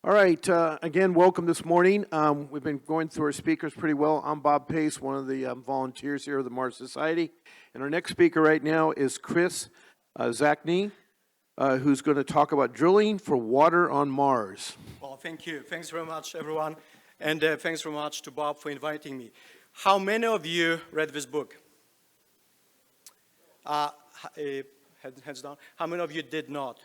All right, again, welcome this morning. We've been going through our speakers pretty well. I'm Bob Pace, one of the volunteers here of the Mars Society. And our next speaker right now is Kris Zacny, who's going to talk about drilling for water on Mars. Well, thank you. Thanks very much, everyone. And thanks very much to Bob for inviting me. How many of you read this book? Hands down. How many of you did not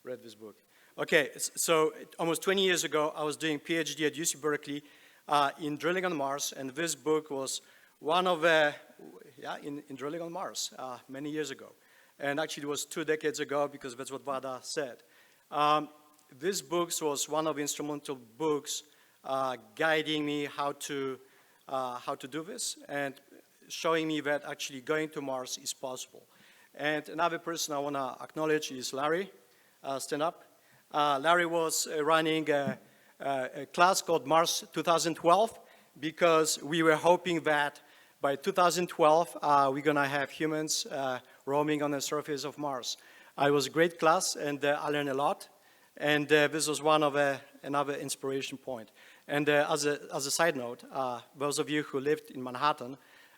read this book? Okay, so almost 20 years ago, I was doing PhD at UC Berkeley in drilling on Mars, and this book was one of, in drilling on Mars many years ago. And actually, it was 2 decades ago because that's what Vada said. This book was one of the instrumental books guiding me how to do this and showing me that actually going to Mars is possible. And another person I want to acknowledge is Larry. Stand up. Larry was running a class called Mars 2012 because we were hoping that by 2012 we're going to have humans roaming on the surface of Mars. It was a great class and I learned a lot, and this was one of another inspiration point. And as a side note, those of you who lived in Manhattan,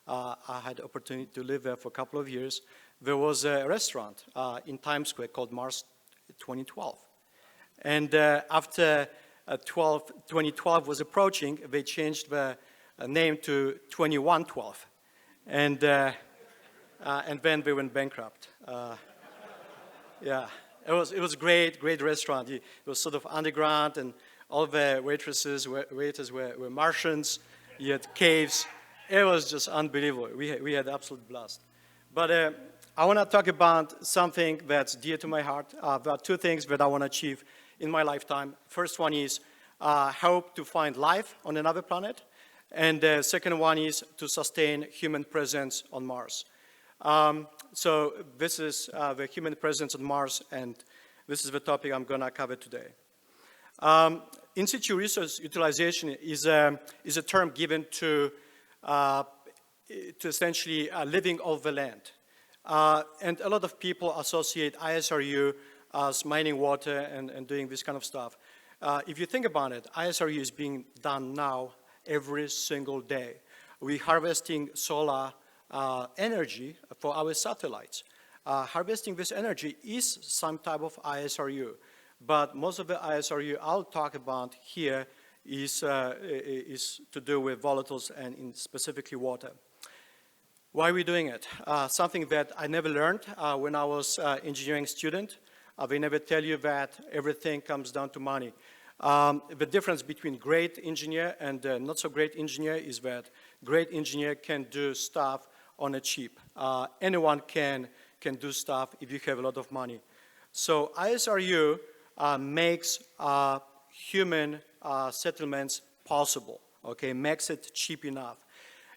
I had the opportunity to live there for a couple of years. There was a restaurant in Times Square called Mars 2012. And after 2012 was approaching, they changed the name to 2112. And then they went bankrupt. Yeah, it was a great restaurant. It was sort of underground, and all the waiters were Martians. You had caves. It was just unbelievable. We had absolute blast. But I want to talk about something that's dear to my heart. There are 2 things that I want to achieve in my lifetime. First one is hope to find life on another planet. And the second one is to sustain human presence on Mars. So this is the human presence on Mars, and this is the topic I'm going to cover today. In situ resource utilization is a term given to essentially living off the land. And a lot of people associate ISRU as mining water and doing this kind of stuff. If you think about it, ISRU is being done now every single day. We're harvesting solar energy for our satellites. Harvesting this energy is some type of ISRU, but most of the ISRU I'll talk about here is to do with volatiles and specifically water. Why are we doing it? Something that I never learned when I was an engineering student. They never tell you that everything comes down to money. The difference between great engineer and not so great engineer is that great engineer can do stuff on a cheap. Anyone can do stuff if you have a lot of money. So ISRU makes human settlements possible, okay, makes it cheap enough.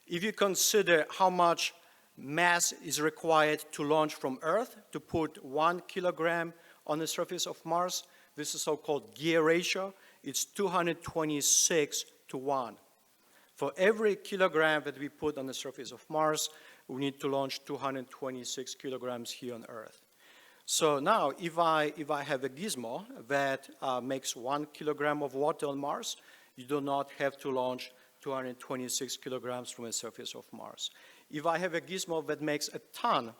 If you consider how much mass is required to launch from Earth to put 1 kilogram on the surface of Mars, this is so-called gear ratio. It's 226 to 1. For every kilogram that we put on the surface of Mars, we need to launch 226 kilograms here on Earth. So now, if I have a gizmo that makes 1 kilogram of water on Mars, you do not have to launch 226 kilograms from the surface of Mars. If I have a gizmo that makes a ton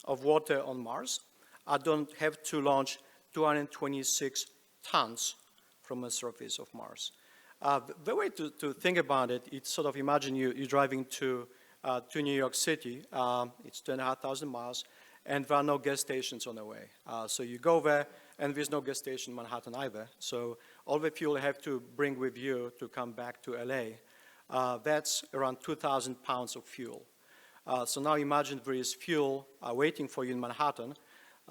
of water on Mars, I don't have to launch 226 tons from the surface of Mars. The way to think about it, it's sort of imagine you're driving to New York City. It's 2,500 miles, and there are no gas stations on the way. So you go there, and there's no gas station in Manhattan either. So all the fuel you have to bring with you to come back to LA, that's around 2,000 pounds of fuel. So now imagine there is fuel waiting for you in Manhattan.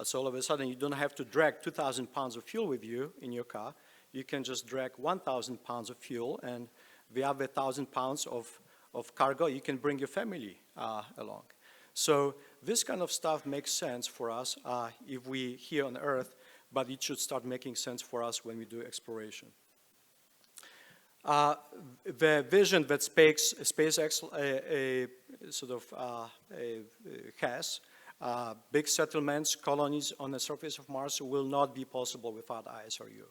So all of a sudden you don't have to drag 2,000 pounds of fuel with you in your car. You can just drag 1,000 pounds of fuel, and the other 1,000 pounds of cargo you can bring your family along. So this kind of stuff makes sense for us if we here on Earth, but it should start making sense for us when we do exploration. The vision that SpaceX has, big settlements, colonies on the surface of Mars will not be possible without ISRU.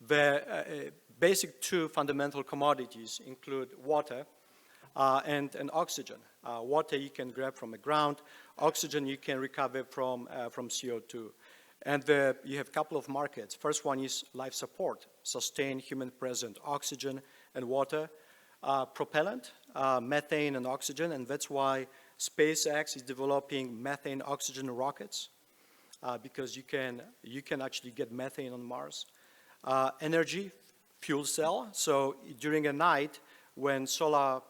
The basic two fundamental commodities include water and oxygen. Water you can grab from the ground. Oxygen you can recover from CO2. And you have a couple of markets. First one is life support, sustain human-present oxygen and water. Propellant, methane and oxygen, and that's why SpaceX is developing methane oxygen rockets, because you can actually get methane on Mars. Energy, fuel cell, so during a night when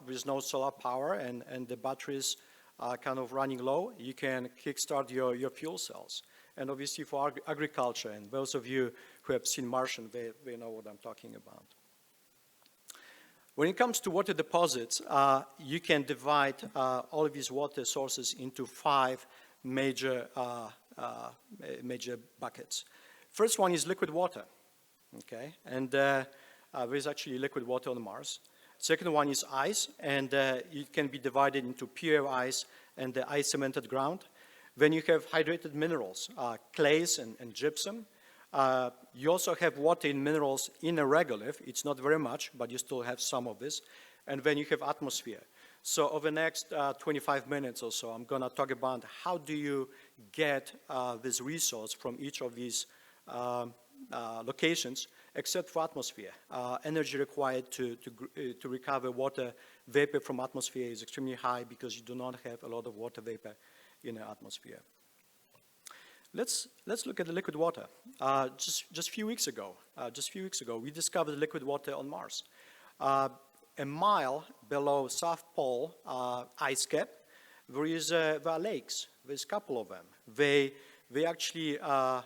there's no solar power and the batteries are kind of running low, you can kickstart your fuel cells. And obviously for agriculture, and those of you who have seen Martian, they know what I'm talking about. When it comes to water deposits, you can divide all of these water sources into 5 major buckets. First one is liquid water, okay? And there is actually liquid water on Mars. Second one is ice, and it can be divided into pure ice and the ice-cemented ground. Then you have hydrated minerals, clays and gypsum. You also have water in minerals in a regolith. It's not very much, but you still have some of this. And then you have atmosphere. So over the next 25 minutes or so, I'm going to talk about how do you get this resource from each of these locations, except for atmosphere. Energy required to recover water vapor from atmosphere is extremely high because you do not have a lot of water vapor in the atmosphere. Let's look at the liquid water. Just a few weeks ago, we discovered liquid water on Mars. A mile below South Pole ice cap, there are lakes. There's a couple of them. They actually are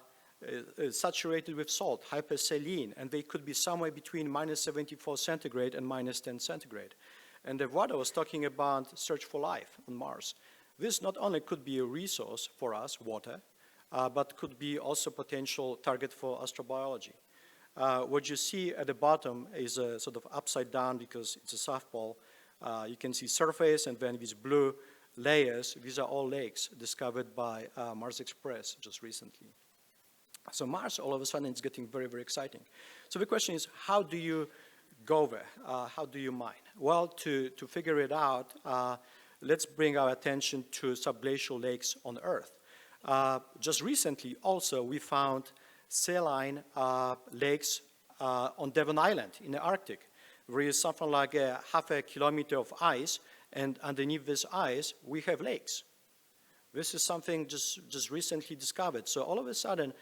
saturated with salt, hypersaline, and they could be somewhere between -74 centigrade and -10 centigrade. And what I was talking about, search for life on Mars. This not only could be a resource for us, water, but could be also potential target for astrobiology. What you see at the bottom is a sort of upside down because it's a South Pole. You can see surface and then these blue layers. These are all lakes discovered by Mars Express just recently. So Mars, all of a sudden, is getting very, very exciting. So the question is, how do you go there? How do you mine? Well, to figure it out, let's bring our attention to subglacial lakes on Earth. Just recently, also, we found saline lakes on Devon Island in the Arctic. There is something like half a kilometer of ice, and underneath this ice, we have lakes. This is something just recently discovered. So all of a sudden,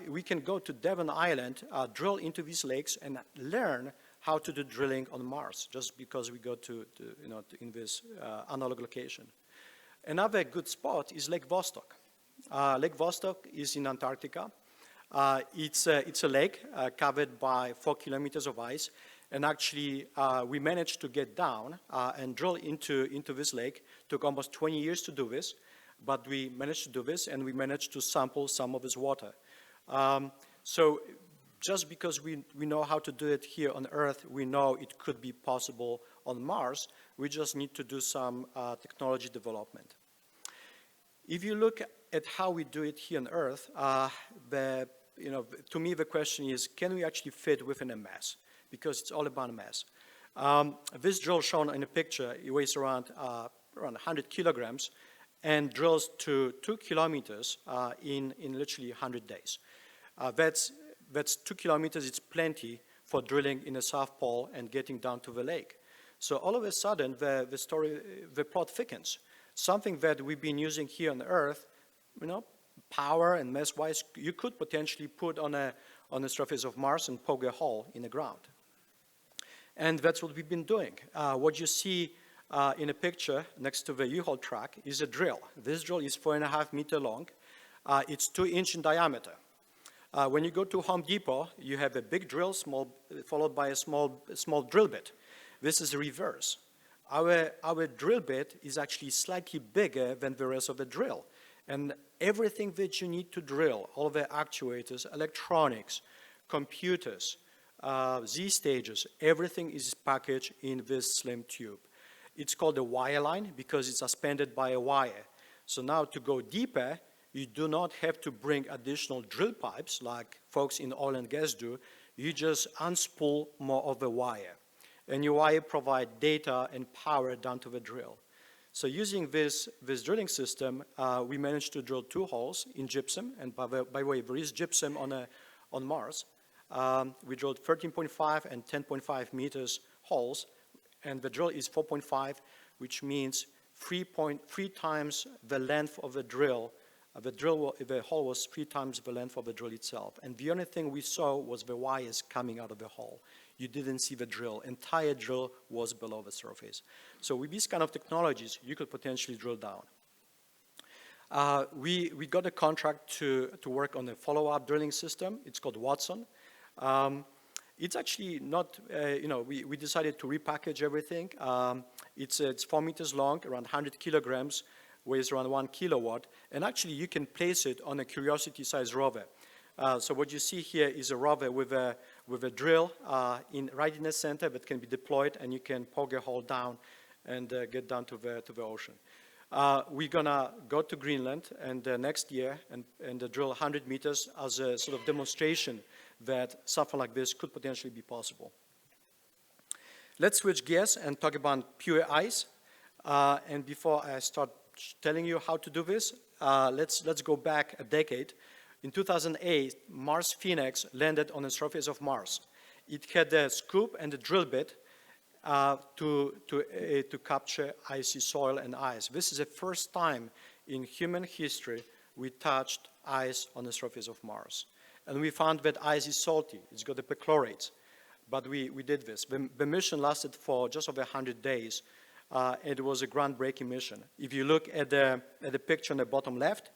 we can go to Devon Island, drill into these lakes, and learn how to do drilling on Mars, just because we go in this analog location. Another good spot is Lake Vostok. Lake Vostok is in Antarctica. It's a lake covered by 4 kilometers of ice, and actually we managed to get down and drill into this lake. Took almost 20 years to do this, but we managed to do this, and we managed to sample some of this water. So just because we know how to do it here on Earth, we know it could be possible on Mars. We just need to do some technology development. If you look at how we do it here on Earth, to me the question is, can we actually fit within a mass? Because it's all about mass. This drill shown in the picture, it weighs around 100 kilograms and drills to 2 kilometers in literally 100 days. That's 2 kilometers, it's plenty for drilling in the South Pole and getting down to the lake. So all of a sudden, the plot thickens. Something that we've been using here on Earth, power and mass-wise, you could potentially put on the surface of Mars and poke a hole in the ground. And that's what we've been doing. What you see in a picture next to the U-Haul truck is a drill. This drill is 4.5 meters long. It's 2-inch in diameter. When you go to Home Depot, you have a big drill, followed by a small drill bit. This is the reverse. Our drill bit is actually slightly bigger than the rest of the drill. And everything that you need to drill, all the actuators, electronics, computers, Z-stages, everything is packaged in this slim tube. It's called a wire line because it's suspended by a wire. So now to go deeper, you do not have to bring additional drill pipes like folks in oil and gas do. You just unspool more of the wire. And your wire provide data and power down to the drill. So using this drilling system, we managed to drill 2 holes in gypsum. And by the way, there is gypsum on Mars. We drilled 13.5 and 10.5 meters holes. And the drill is 4.5, which means 3 times the length of the drill. The hole was 3 times the length of the drill itself. And the only thing we saw was the wires coming out of the hole. You didn't see the drill. Entire drill was below the surface. So with these kind of technologies, you could potentially drill down. We got a contract to work on a follow-up drilling system. It's called Watson. It's actually not, we decided to repackage everything. It's 4 meters long, around 100 kilograms, weighs around 1 kilowatt, and actually you can place it on a Curiosity-sized rover. So what you see here is a rover with a drill right in the center that can be deployed, and you can poke a hole down and get down to the ocean. We're gonna go to Greenland and next year and drill 100 meters as a sort of demonstration that something like this could potentially be possible. Let's switch gears and talk about pure ice. And before I start telling you how to do this, let's go back a decade. In 2008, Mars Phoenix landed on the surface of Mars. It had a scoop and a drill bit to capture icy soil and ice. This is the first time in human history we touched ice on the surface of Mars. And we found that ice is salty. It's got the perchlorates. But we did this. The mission lasted for just over 100 days. It was a groundbreaking mission. If you look at the picture on the bottom left,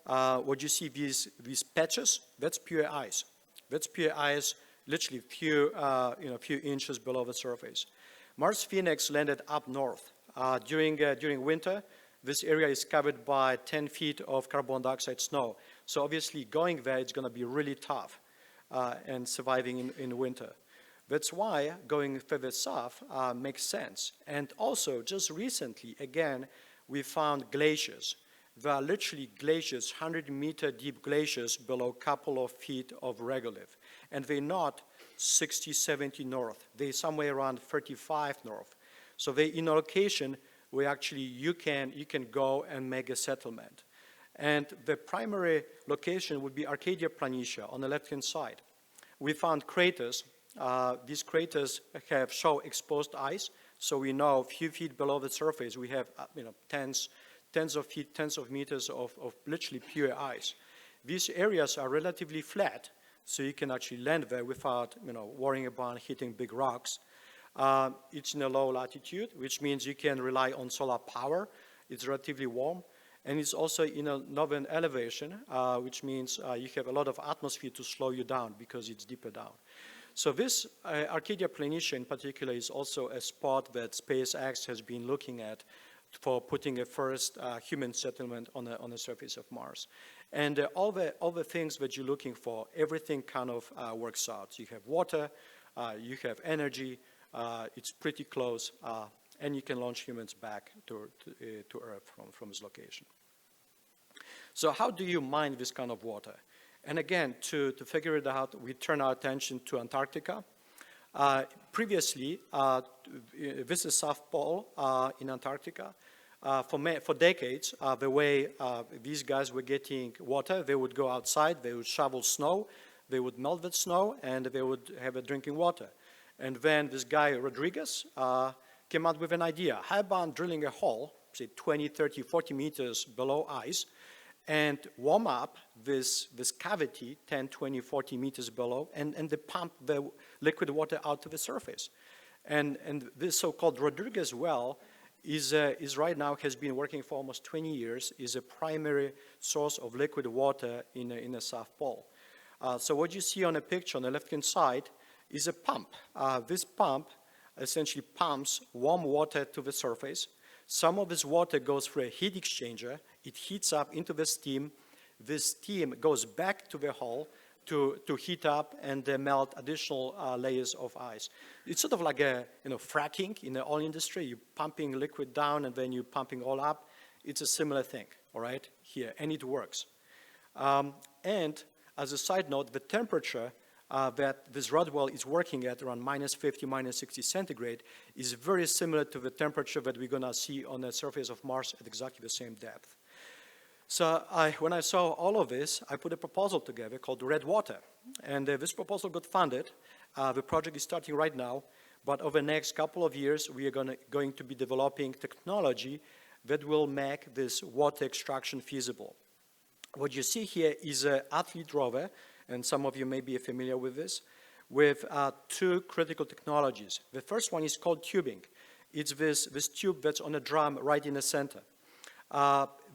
what you see, these patches, that's pure ice. That's pure ice, literally few inches below the surface. Mars Phoenix landed up north. During winter, this area is covered by 10 feet of carbon dioxide snow. So obviously going there, it's going to be really tough and surviving in winter. That's why going further south makes sense. And also, just recently, again, we found glaciers. There are literally glaciers, 100-meter deep glaciers below a couple of feet of regolith. And they're not 60, 70 north. They're somewhere around 35 north. So they're in a location where actually you can go and make a settlement. And the primary location would be Arcadia Planitia on the left-hand side. We found craters. These craters show exposed ice, so we know a few feet below the surface we have tens of feet, tens of meters of literally pure ice. These areas are relatively flat, so you can actually land there without worrying about hitting big rocks. It's in a low latitude, which means you can rely on solar power. It's relatively warm. And it's also in a northern elevation, which means you have a lot of atmosphere to slow you down because it's deeper down. So this Arcadia Planitia in particular is also a spot that SpaceX has been looking at for putting a first human settlement on the surface of Mars. And all the things that you're looking for, everything kind of works out. You have water, you have energy, it's pretty close, and you can launch humans back to Earth from this location. So how do you mine this kind of water? And again, to figure it out, we turn our attention to Antarctica. Previously, this is South Pole in Antarctica. For decades, the way these guys were getting water, they would go outside, they would shovel snow, they would melt that snow, and they would have a drinking water. And then this guy, Rodriguez, came up with an idea. How about drilling a hole, say 20, 30, 40 meters below ice, and warm up this cavity 10, 20, 40 meters below, and they pump the liquid water out to the surface. And this so-called Rodriguez well is right now, has been working for almost 20 years, is a primary source of liquid water in the South Pole. So what you see on a picture on the left-hand side is a pump. This pump essentially pumps warm water to the surface. Some of this water goes through a heat exchanger. It heats up into the steam. This steam goes back to the hull to heat up and melt additional layers of ice. It's sort of like a fracking in the oil industry. You're pumping liquid down and then you're pumping all up. It's a similar thing, all right, here, and it works. And as a side note, the temperature that this rod well is working at around -50, -60 centigrade is very similar to the temperature that we're going to see on the surface of Mars at exactly the same depth. So when I saw all of this, I put a proposal together called Red Water. And this proposal got funded. The project is starting right now. But over the next couple of years, we are going to be developing technology that will make this water extraction feasible. What you see here is an athlete rover, and some of you may be familiar with this, with two critical technologies. The first one is called tubing. It's this tube that's on a drum right in the center.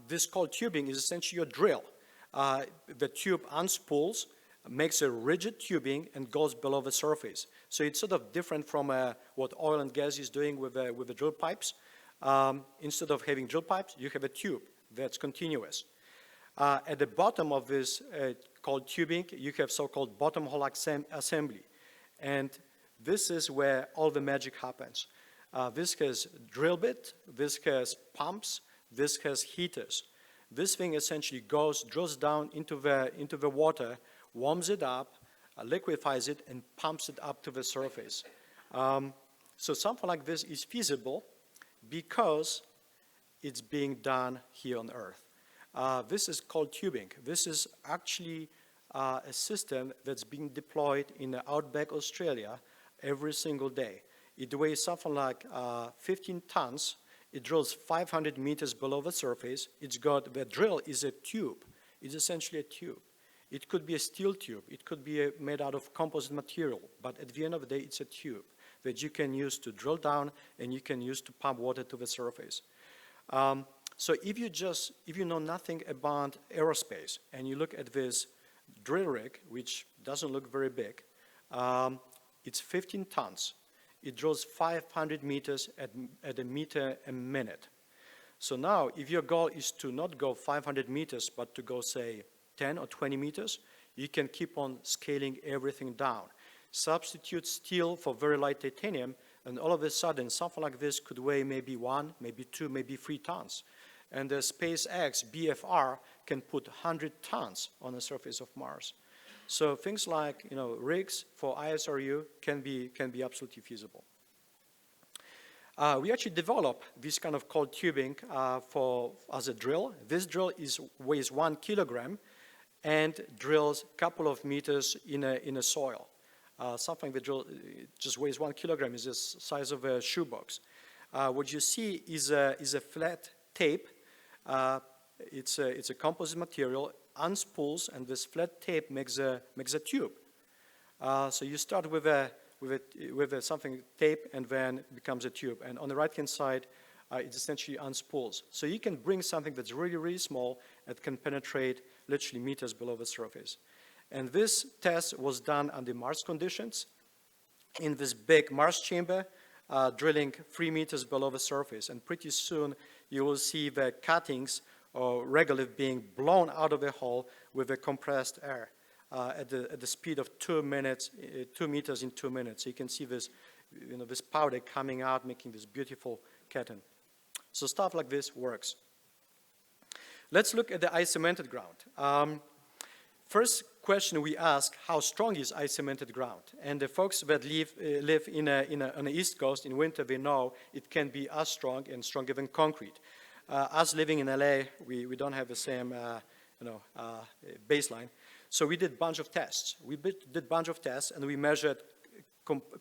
This coiled tubing is essentially a drill. The tube unspools, makes a rigid tubing, and goes below the surface. So it's sort of different from what oil and gas is doing with the drill pipes. Instead of having drill pipes, you have a tube that's continuous. At the bottom of this coiled tubing, you have so-called bottom hole assembly. And this is where all the magic happens. This has drill bit, this has pumps, this has heaters. This thing essentially drills down into the water, warms it up, liquefies it, and pumps it up to the surface. So something like this is feasible because it's being done here on Earth. This is called tubing. This is actually a system that's being deployed in the outback Australia every single day. It weighs something like 15 tons. It drills 500 meters below the surface. The drill is a tube. It's essentially a tube. It could be a steel tube. It could be made out of composite material. But at the end of the day, it's a tube that you can use to drill down and you can use to pump water to the surface. So if you know nothing about aerospace and you look at this drill rig, which doesn't look very big, it's 15 tons. It drills 500 meters at a meter a minute. So now, if your goal is to not go 500 meters, but to go, say, 10 or 20 meters, you can keep on scaling everything down. Substitute steel for very light titanium, and all of a sudden, something like this could weigh maybe 1, maybe 2, maybe 3 tons. And the SpaceX BFR can put 100 tons on the surface of Mars. So things like, rigs for ISRU can be absolutely feasible. We actually developed this kind of coiled tubing as a drill. This drill weighs 1 kilogram and drills a couple of meters in a soil. Something that just weighs 1 kilogram is the size of a shoebox. What you see is a flat tape. It's a composite material, unspools, and this flat tape makes a tube. So you start with something tape, and then it becomes a tube. And on the right-hand side, it essentially unspools. So you can bring something that's really, really small that can penetrate literally meters below the surface. And this test was done under Mars conditions in this big Mars chamber, drilling 3 meters below the surface. And pretty soon, you will see the cuttings or regolith being blown out of the hole with the compressed air at the speed of 2 meters in 2 minutes. So you can see this, this powder coming out, making this beautiful curtain. So stuff like this works. Let's look at the ice-cemented ground. First question we ask, how strong is ice-cemented ground? And the folks that live on the East Coast in winter, they know it can be as strong and stronger than concrete. Us living in LA, we don't have the same baseline. So we did a bunch of tests. And we measured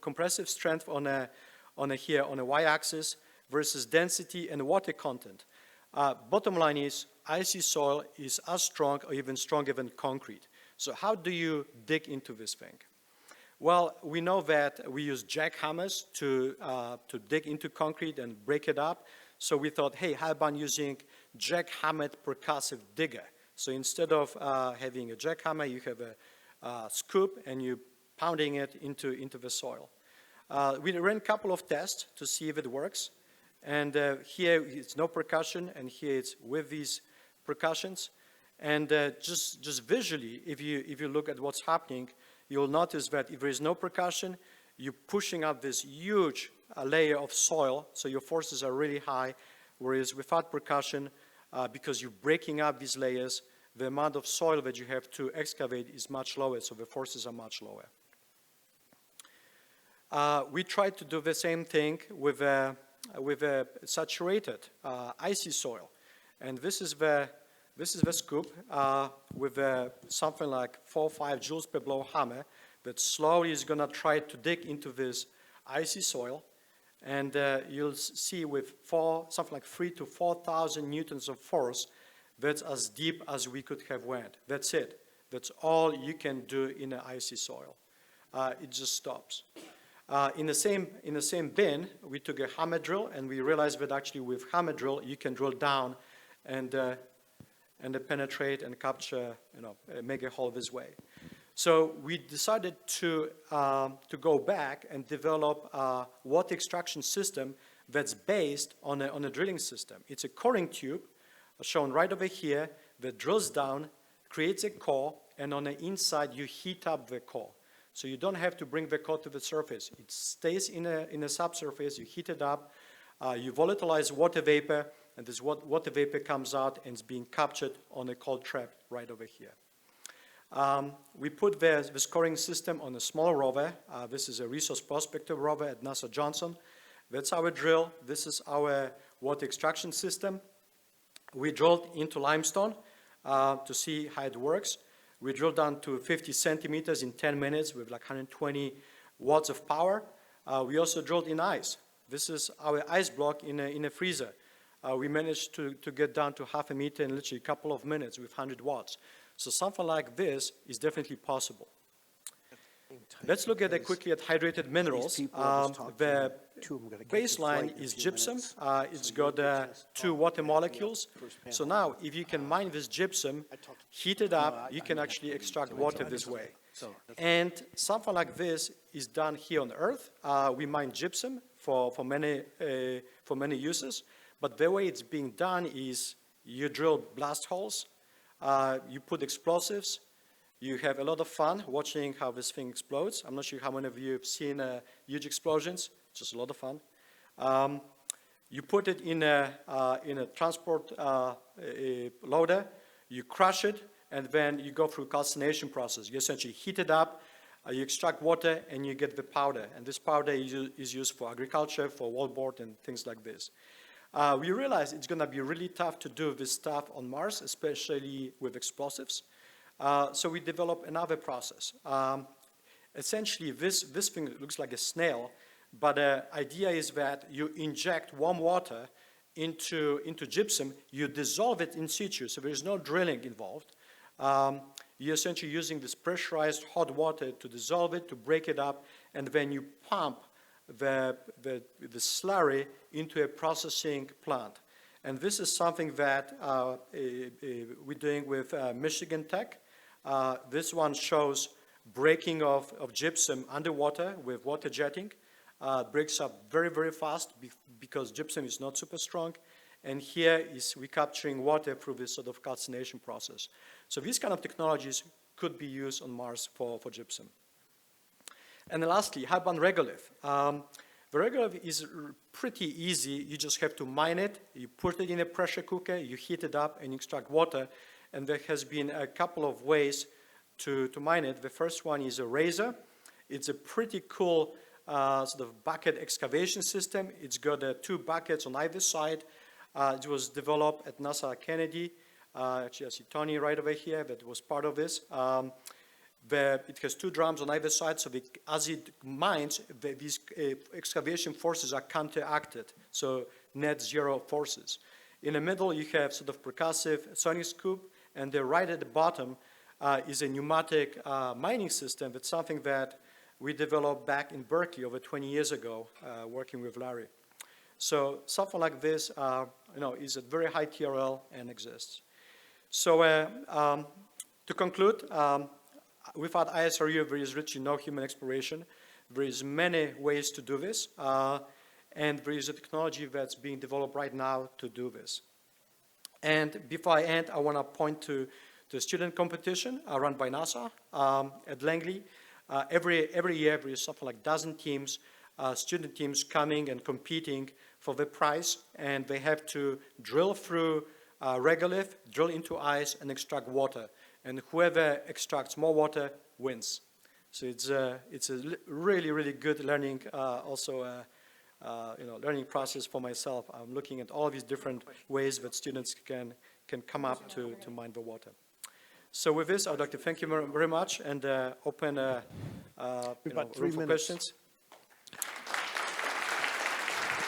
compressive strength on a y-axis versus density and water content. Bottom line is, icy-soil is as strong or even stronger than concrete. So how do you dig into this thing? Well, we know that we use jackhammers to dig into concrete and break it up. So we thought, hey, how about using jackhammered percussive digger? So instead of having a jackhammer, you have a scoop and you're pounding it into the soil. We ran a couple of tests to see if it works. And here it's no percussion, and here it's with these percussions. And just visually, if you look at what's happening, you'll notice that if there is no percussion, you're pushing up this huge layer of soil, so your forces are really high, whereas without percussion, because you're breaking up these layers, the amount of soil that you have to excavate is much lower, so the forces are much lower. We tried to do the same thing with a saturated icy soil, and this is the scoop with something like 4 or 5 joules per blow hammer that slowly is going to try to dig into this icy soil, and you'll see with something like 3,000 to 4,000 newtons of force. That's as deep as we could have went. That's it. That's all you can do in an icy soil. It just stops. In the same bin, we took a hammer drill, and we realized that actually with hammer drill you can drill down and penetrate and capture, make a hole this way. So we decided to go back and develop a water extraction system that's based on a drilling system. It's a coring tube, shown right over here, that drills down, creates a core, and on the inside you heat up the core. So you don't have to bring the core to the surface. It stays in a subsurface, you heat it up, you volatilize water vapor, and this water vapor comes out and is being captured on a cold trap right over here. We put the scoring system on a small rover. This is a resource prospector rover at NASA Johnson. That's our drill. This is our water extraction system. We drilled into limestone to see how it works. We drilled down to 50 centimeters in 10 minutes with like 120 watts of power. We also drilled in ice. This is our ice block in a freezer. We managed to get down to 1/2 meter in literally a couple of minutes with 100 watts. So something like this is definitely possible. Let's look quickly at hydrated minerals. The baseline is gypsum. It's got 2 water molecules. So now, if you can mine this gypsum, heat it up, you can actually extract water this way. And something like this is done here on Earth. We mine gypsum for many uses, but the way it's being done is you drill blast holes, you put explosives. You have a lot of fun watching how this thing explodes. I'm not sure how many of you have seen huge explosions. It's just a lot of fun. You put it in a transport loader, you crush it, and then you go through a calcination process. You essentially heat it up, you extract water, and you get the powder. And this powder is used for agriculture, for wallboard, and things like this. We realized it's going to be really tough to do this stuff on Mars, especially with explosives. So we developed another process. Essentially, this thing looks like a snail, but the idea is that you inject warm water into gypsum, you dissolve it in situ, so there is no drilling involved. You're essentially using this pressurized hot water to dissolve it, to break it up, and then you pump the slurry into a processing plant. And this is something that we're doing with Michigan Tech. This one shows breaking of gypsum underwater with water jetting. Breaks up very, very fast because gypsum is not super strong. And here is recapturing water through this sort of calcination process. So these kind of technologies could be used on Mars for gypsum. And then lastly, how about regolith? The regolith is pretty easy. You just have to mine it. You put it in a pressure cooker, you heat it up, and you extract water. And there has been a couple of ways to mine it. The first one is a razor. It's a pretty cool sort of bucket excavation system. It's got 2 buckets on either side. It was developed at NASA Kennedy. Actually, I see Tony right over here that was part of this. It has 2 drums on either side, so as it mines, these excavation forces are counteracted, so net zero forces. In the middle, you have sort of percussive sonic scoop, and right at the bottom is a pneumatic mining system. That's something that we developed back in Berkeley over 20 years ago, working with Larry. So something like this, is at very high TRL and exists. So to conclude, without ISRU, there is literally no human exploration. There is many ways to do this, and there is a technology that's being developed right now to do this. And before I end, I want to point to the student competition run by NASA at Langley. Every year, there is something like 12 teams, student teams coming and competing for the prize, and they have to drill through regolith, drill into ice, and extract water. And whoever extracts more water wins. So it's a really, really good learning, learning process for myself. I'm looking at all these different ways that students can come up to mine the water. So with this, I'd like to thank you very much and open room for questions.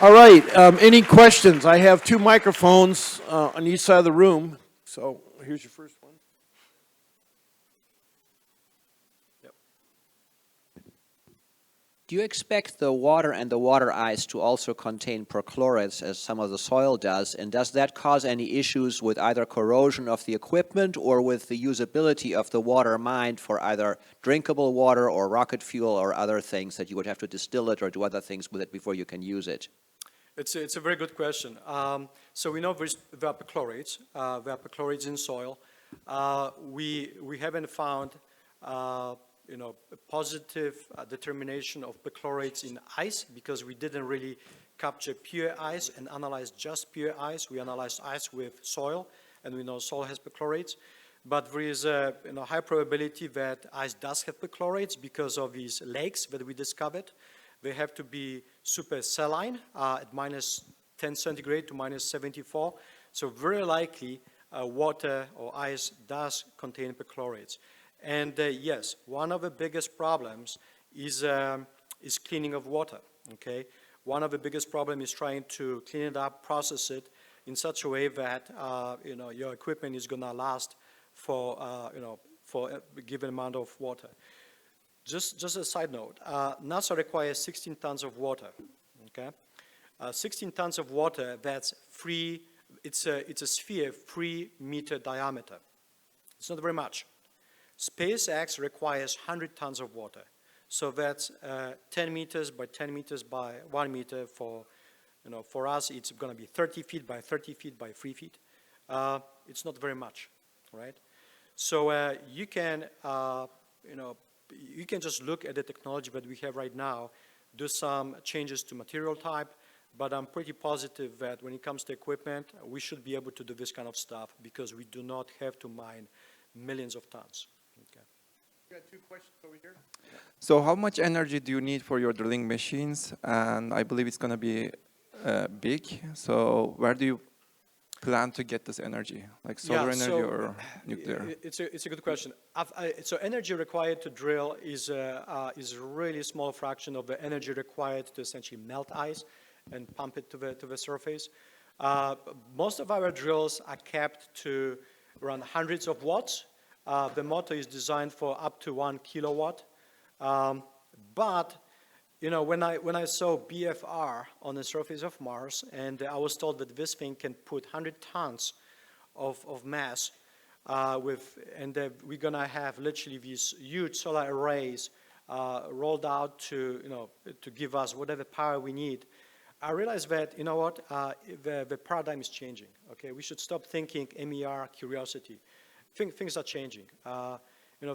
All right, any questions? I have two microphones on each side of the room, so here's your first one. Do you expect the water and the water ice to also contain perchlorates, as some of the soil does, and does that cause any issues with either corrosion of the equipment or with the usability of the water mined for either drinkable water or rocket fuel or other things that you would have to distill it or do other things with it before you can use it? It's a very good question. So we know there are perchlorates in soil. We haven't found a positive determination of perchlorates in ice because we didn't really capture pure ice and analyze just pure ice. We analyzed ice with soil, and we know soil has perchlorates. But there is a high probability that ice does have perchlorates because of these lakes that we discovered. They have to be super saline at minus 10 centigrade to minus 74. So very likely water or ice does contain perchlorates. And yes, one of the biggest problems is cleaning of water, okay? One of the biggest problems is trying to clean it up, process it in such a way that, your equipment is gonna last for a given amount of water. Just a side note, NASA requires 16 tons of water, okay? 16 tons of water, that's it's a sphere 3-meter diameter. It's not very much. SpaceX requires 100 tons of water. So that's 10 meters by 10 meters by 1 meter. For us, it's going to be 30 feet by 30 feet by 3 feet. It's not very much, right? So you can just look at the technology that we have right now, do some changes to material type, but I'm pretty positive that when it comes to equipment, we should be able to do this kind of stuff because we do not have to mine millions of tons. Okay. We got two questions over here. So how much energy do you need for your drilling machines? And I believe it's going to be big. So where do you plan to get this energy? Like solar energy or nuclear? It's a good question. So energy required to drill is a really small fraction of the energy required to essentially melt ice and pump it to the surface. Most of our drills are capped to around hundreds of watts. The motor is designed for up to 1 kilowatt. But when I saw BFR on the surface of Mars, and I was told that this thing can put 100 tons of mass, and we're gonna have literally these huge solar arrays rolled out to give us whatever power we need. I realized that the paradigm is changing. Okay, we should stop thinking MER curiosity. Things are changing.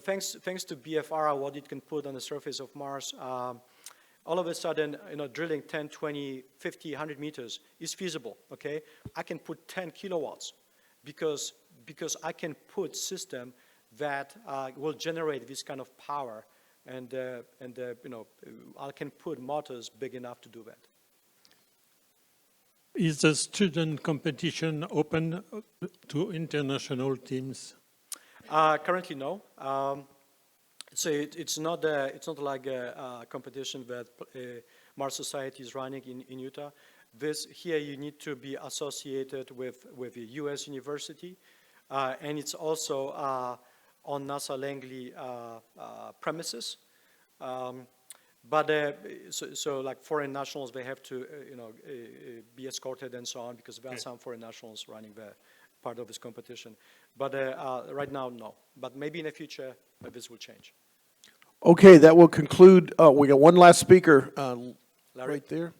Thanks to BFR, what it can put on the surface of Mars, all of a sudden, drilling 10, 20, 50, 100 meters is feasible, okay? I can put 10 kilowatts because I can put system that will generate this kind of power, and I can put motors big enough to do that. Is the student competition open to international teams? Currently, no. So it's not like a competition that Mars Society is running in Utah. Here you need to be associated with a U.S. university, and it's also on NASA Langley premises. But so like foreign nationals, they have to be escorted and so on because there are some foreign nationals running the part of this competition. But right now, no. But maybe in the future, this will change. Okay, that will conclude. We got one last speaker right there.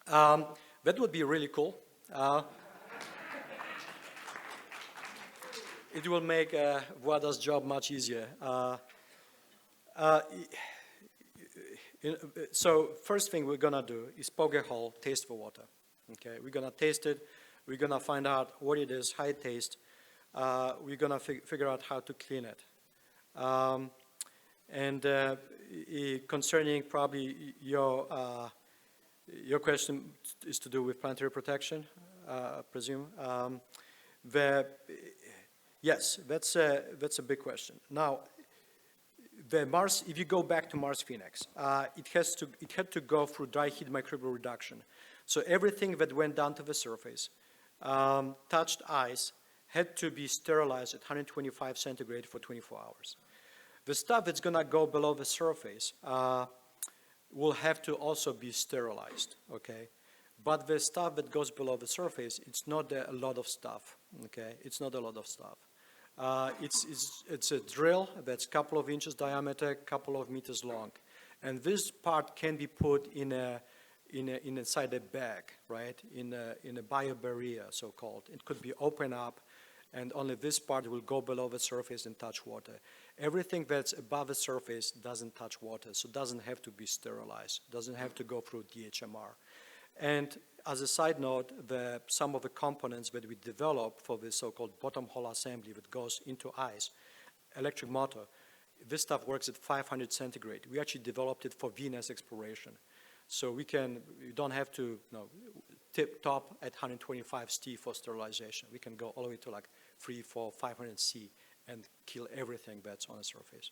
That would be really cool. It will make Vlada's job much easier. So first thing we're gonna do is poke a hole, taste the water. Okay, we're gonna taste it. We're gonna find out what it is, how it tastes. We're gonna figure out how to clean it. Concerning probably your question is to do with planetary protection, I presume. Yes, that's a big question. Now, the Mars, if you go back to Mars Phoenix, it had to go through dry heat microbial reduction. So everything that went down to the surface, touched ice, had to be sterilized at 125 centigrade for 24 hours. The stuff that's going to go below the surface will have to also be sterilized, okay? But the stuff that goes below the surface, it's not a lot of stuff, okay? It's not a lot of stuff. It's a drill that's a couple of inches diameter, couple of meters long. And this part can be put inside a bag, right? In a biobarrier, so-called. It could be opened up, and only this part will go below the surface and touch water. Everything that's above the surface doesn't touch water, so doesn't have to be sterilized, doesn't have to go through DHMR. And as a side note, some of the components that we develop for this so-called bottom hole assembly that goes into ice, electric motor, this stuff works at 500 centigrade. We actually developed it for Venus exploration. So you don't have to tip top at 125 C for sterilization. We can go all the way to like 300, 400, 500 C and kill everything that's on the surface.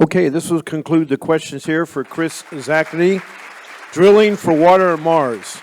Okay, this will conclude the questions here for Kris Zacny, Drilling for Water on Mars.